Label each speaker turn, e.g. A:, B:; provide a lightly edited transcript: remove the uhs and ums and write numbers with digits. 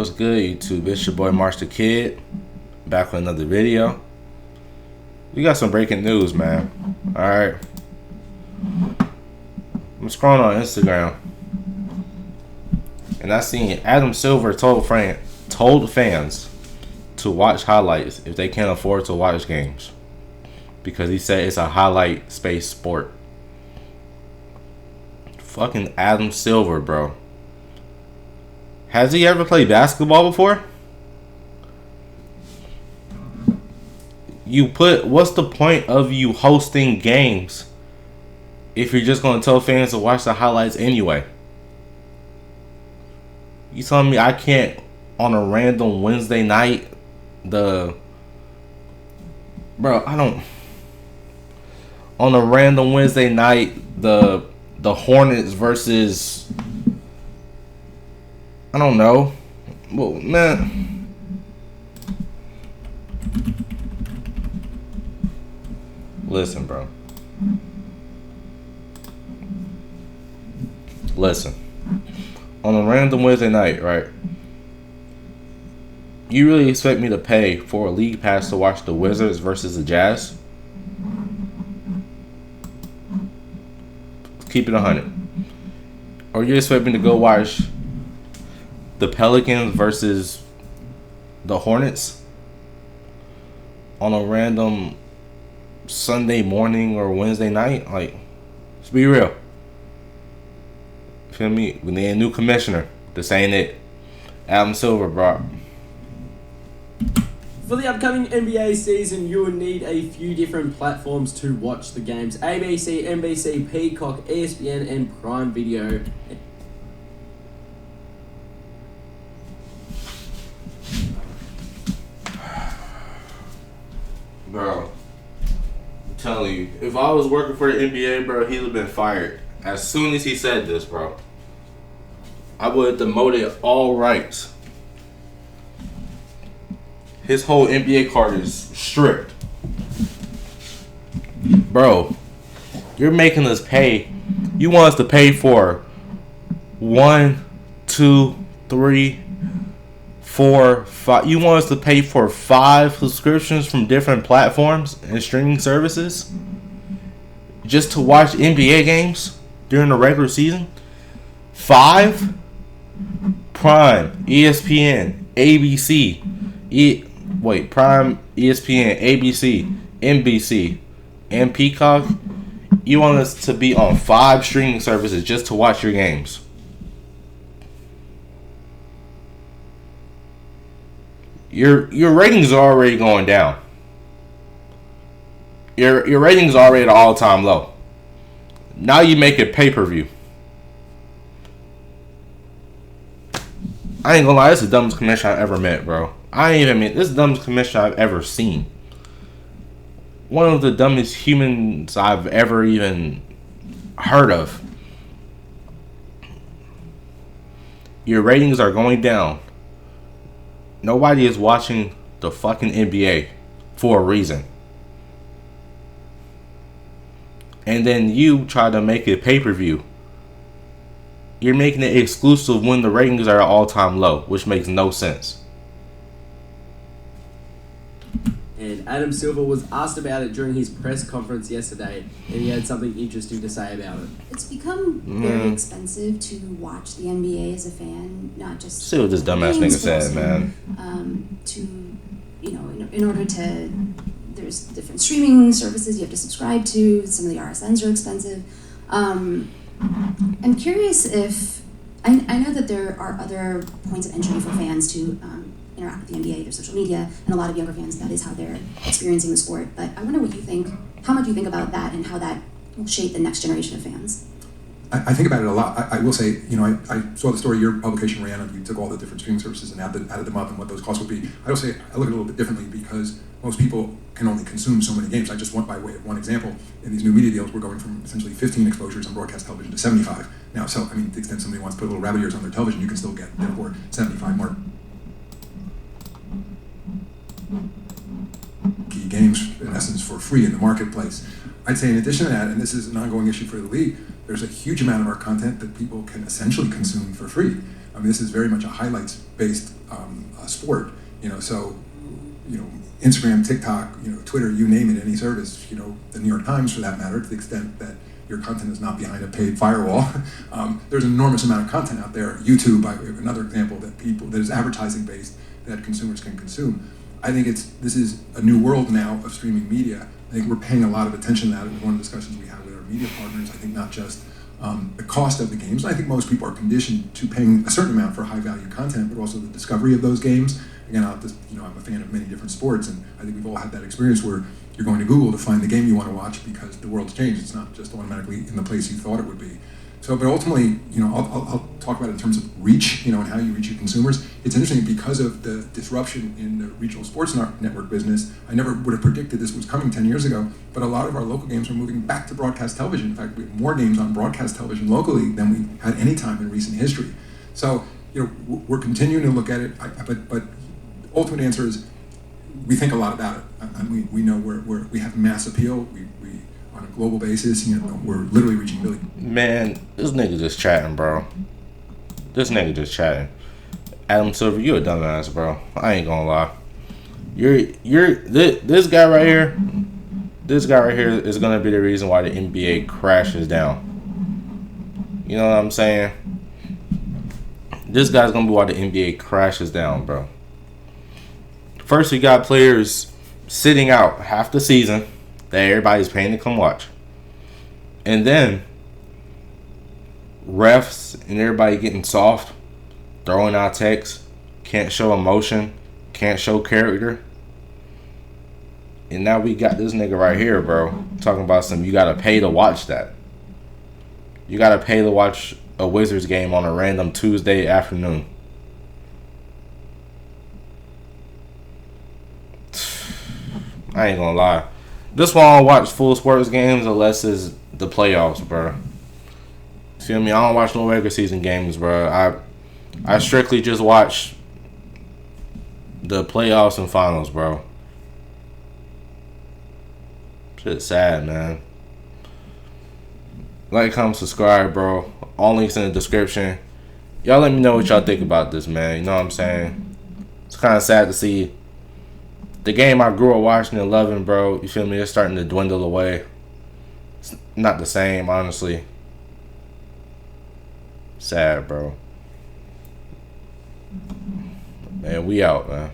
A: What's good, YouTube? It's your boy MarshTheKid, back with another video. We got some breaking news, man. Alright. I'm scrolling on Instagram, and I seen Adam Silver told fans to watch highlights if they can't afford to watch games, because he said it's a highlight-based sport. Fucking Adam Silver, bro. Has he ever played basketball before? What's the point of you hosting games if you're just going to tell fans to watch the highlights anyway? You telling me I can't, on a random Wednesday night, on a random Wednesday night, the Hornets versus, I don't know. Well, man. Listen, bro. Listen. On a random Wednesday night, right? You really expect me to pay for a league pass to watch the Wizards versus the Jazz? Keep it 100. Or you expect me to go watch the Pelicans versus the Hornets on a random Sunday morning or Wednesday night? Like, let's be real. Feel me? We need a new commissioner. This ain't it. Adam Silver, bro.
B: For the upcoming NBA season, you will need a few different platforms to watch the games. ABC, NBC, Peacock, ESPN, and Prime Video.
A: Bro, I'm telling you, if I was working for the NBA, bro, he'd have been fired as soon as he said this, bro. I would have demoted all rights. His whole NBA card is stripped. Bro, you're making us pay. You want us to pay for 1, 2, 3, 4, 5. You want us to pay for 5 subscriptions from different platforms and streaming services just to watch NBA games during the regular season? 5? Prime, ESPN, ABC, Prime, ESPN, ABC, NBC, and Peacock. You want us to be on 5 streaming services just to watch your games? Your ratings are already going down. Your ratings are already at an all-time low. Now you make it pay-per-view. I ain't gonna lie, this is the dumbest commissioner I've ever met, bro. This is the dumbest commissioner I've ever seen. One of the dumbest humans I've ever even heard of. Your ratings are going down. Nobody is watching the fucking NBA for a reason. And then you try to make it pay-per-view. You're making it exclusive when the ratings are at all-time low, which makes no sense.
B: And Adam Silver was asked about it during his press conference yesterday, and he had something interesting to say about it.
C: It's become very expensive to watch the NBA as a fan, not just...
A: See what this dumbass nigga said, man.
C: In order to... There's different streaming services you have to subscribe to. Some of the RSNs are expensive. I'm curious if... I know that there are other points of entry for fans to interact with the NBA, their social media, and a lot of younger fans, that is how they're experiencing the sport. But I wonder what you think, how much you think about that and how that will shape the next generation of fans.
D: I think about it a lot. I will say, I saw the story your publication ran of. You took all the different streaming services and added them up and what those costs would be. I will say I look at it a little bit differently because most people can only consume so many games. I just want, by way of one example, in these new media deals, we're going from essentially 15 exposures on broadcast television to 75 now. So, to the extent somebody wants to put little rabbit ears on their television, you can still get, therefore, 75 more games in essence for free in the marketplace. I'd say in addition to that, and this is an ongoing issue for the league, there's a huge amount of our content that people can essentially consume for free. I mean, this is very much a highlights-based sport, so, Instagram, TikTok, Twitter, you name it, any service, the New York Times for that matter, to the extent that your content is not behind a paid firewall. There's an enormous amount of content out there. YouTube, we have another example that is advertising-based that consumers can consume. I think this is a new world now of streaming media. I think we're paying a lot of attention to that. It was one of the discussions we had with our media partners. I think not just the cost of the games. I think most people are conditioned to paying a certain amount for high-value content, but also the discovery of those games. Again, I'm a fan of many different sports, and I think we've all had that experience where you're going to Google to find the game you want to watch because the world's changed. It's not just automatically in the place you thought it would be. So, but ultimately, I'll talk about it in terms of reach, and how you reach your consumers. It's interesting because of the disruption in the regional sports network business. I never would have predicted this was coming 10 years ago, but a lot of our local games are moving back to broadcast television. In fact, we have more games on broadcast television locally than we had any time in recent history. So, we're continuing to look at it, but ultimate answer is we think a lot about it. And we know we have mass appeal. We on a global basis, we're literally reaching millions.
A: Man, this nigga just chatting, bro. This nigga just chatting. Adam Silver, you a dumbass, bro. I ain't gonna lie. This guy right here. This guy right here is gonna be the reason why the NBA crashes down. You know what I'm saying? This guy's gonna be why the NBA crashes down, bro. First, we got players sitting out half the season that everybody's paying to come watch. And then refs and everybody getting soft, throwing out texts, can't show emotion, can't show character. And now we got this nigga right here, bro, talking about you gotta pay to watch that. You gotta pay to watch a Wizards game on a random Tuesday afternoon. I ain't gonna lie. This one I don't watch full sports games unless it's the playoffs, bro. Feel me? I don't watch no regular season games, bro. I strictly just watch the playoffs and finals, bro. Shit's sad, man. Like, comment, subscribe, bro. All links in the description. Y'all let me know what y'all think about this, man. You know what I'm saying? It's kind of sad to see the game I grew up watching and loving, bro. You feel me? It's starting to dwindle away. It's not the same, honestly. Sad, bro. Man, we out, man.